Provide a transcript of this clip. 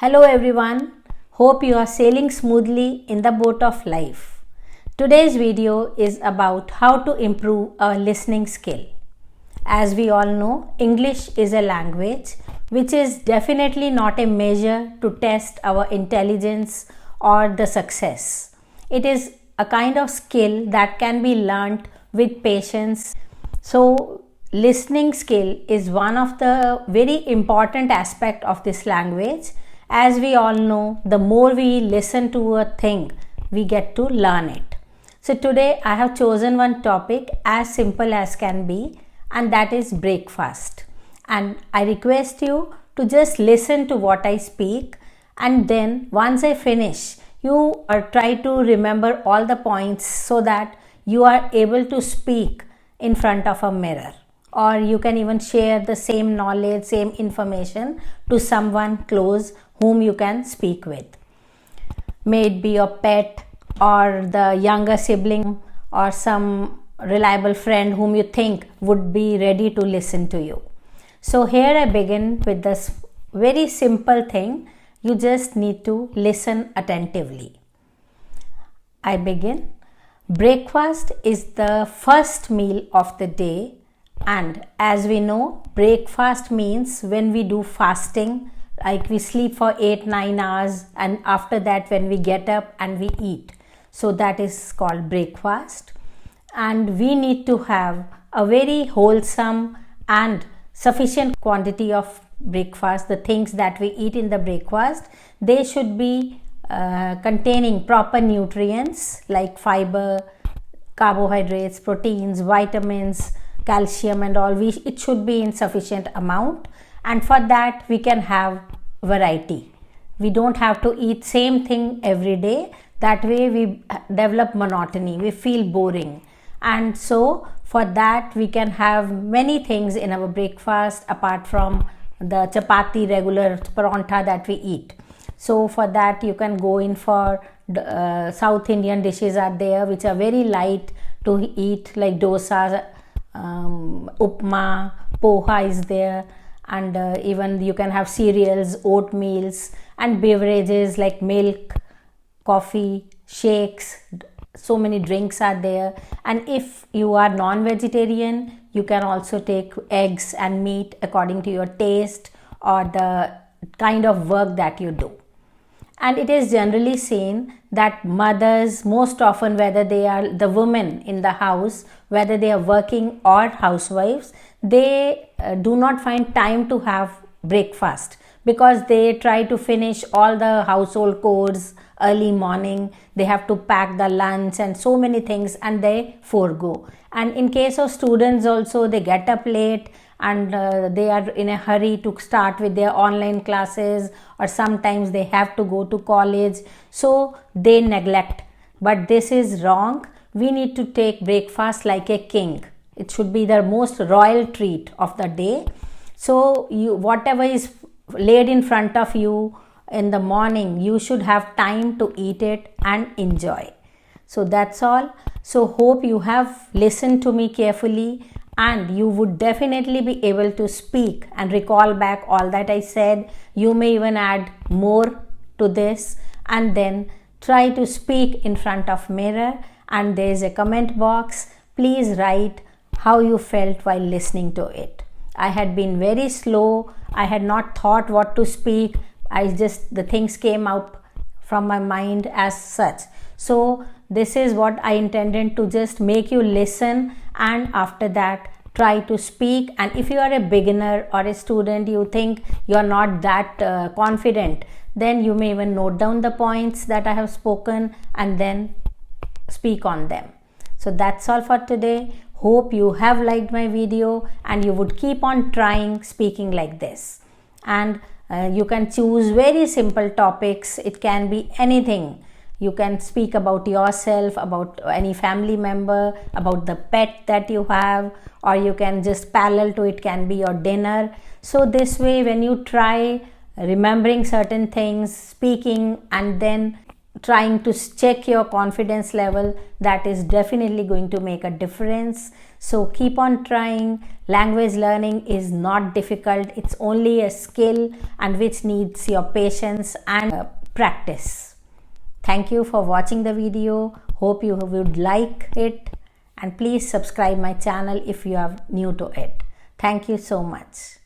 Hello everyone, hope you are sailing smoothly in the boat of life. Today's video is about how to improve our listening skill. As we all know, English is a language which is definitely not a measure to test our intelligence or the success. It is a kind of skill that can be learnt with patience. So, listening skill is one of the very important aspect of this language. As we all know, the more we listen to a thing, we get to learn it. So today I have chosen one topic as simple as can be, and that is breakfast. And I request you to just listen to what I speak, and then once I finish, you try to remember all the points so that you are able to speak in front of a mirror, or you can even share the same knowledge, same information to someone close whom you can speak with. May it be your pet or the younger sibling or some reliable friend whom you think would be ready to listen to you. So here I begin with this very simple thing. You just need to listen attentively. I begin. Breakfast is the first meal of the day, and as we know, breakfast means when we do fasting, like we sleep for 8-9 hours, and after that when we get up and we eat, so that is called breakfast. And we need to have a very wholesome and sufficient quantity of breakfast. The things that we eat in the breakfast, they should be containing proper nutrients like fiber, carbohydrates, proteins, vitamins, calcium and all. It should be in sufficient amount, and for that we can have variety. We don't have to eat same thing every day. That way we develop monotony, we feel boring. And so for that we can have many things in our breakfast apart from the chapati, regular parantha that we eat. So for that you can go in for South Indian dishes are there which are very light to eat, like dosa, upma, poha is there, and even you can have cereals, oatmeals, and beverages like milk, coffee, shakes. So many drinks are there. And if you are non-vegetarian, you can also take eggs and meat according to your taste or the kind of work that you do. And it is generally seen that mothers, most often, whether they are the women in the house, whether they are working or housewives, they do not find time to have breakfast because they try to finish all the household chores early morning. They have to pack the lunch and so many things, and they forego. And in case of students also, they get up late and they are in a hurry to start with their online classes, or sometimes they have to go to college, so they neglect. But this is wrong. We need to take breakfast like a king. It should be the most royal treat of the day. So whatever is laid in front of you in the morning, you should have time to eat it and enjoy. So that's all. So hope you have listened to me carefully, and you would definitely be able to speak and recall back all that I said. You may even add more to this, and then try to speak in front of mirror, and there is a comment box. Please write how you felt while listening to it. I had been very slow. I had not thought what to speak. The things came up from my mind as such. So this is what I intended, to just make you listen, and after that try to speak. And if you are a beginner or a student, you think you are not that confident, then you may even note down the points that I have spoken and then speak on them. So that's all for today. Hope you have liked my video and you would keep on trying speaking like this. And you can choose very simple topics. It can be anything. You can speak about yourself, about any family member, about the pet that you have, or you can just parallel to it can be your dinner. So this way, when you try remembering certain things, speaking, and then trying to check your confidence level, that is definitely going to make a difference. So keep on trying. Language learning is not difficult. It's only a skill and which needs your patience and practice. Thank you for watching the video. Hope you would like it, and please subscribe my channel if you are new to it. Thank you so much.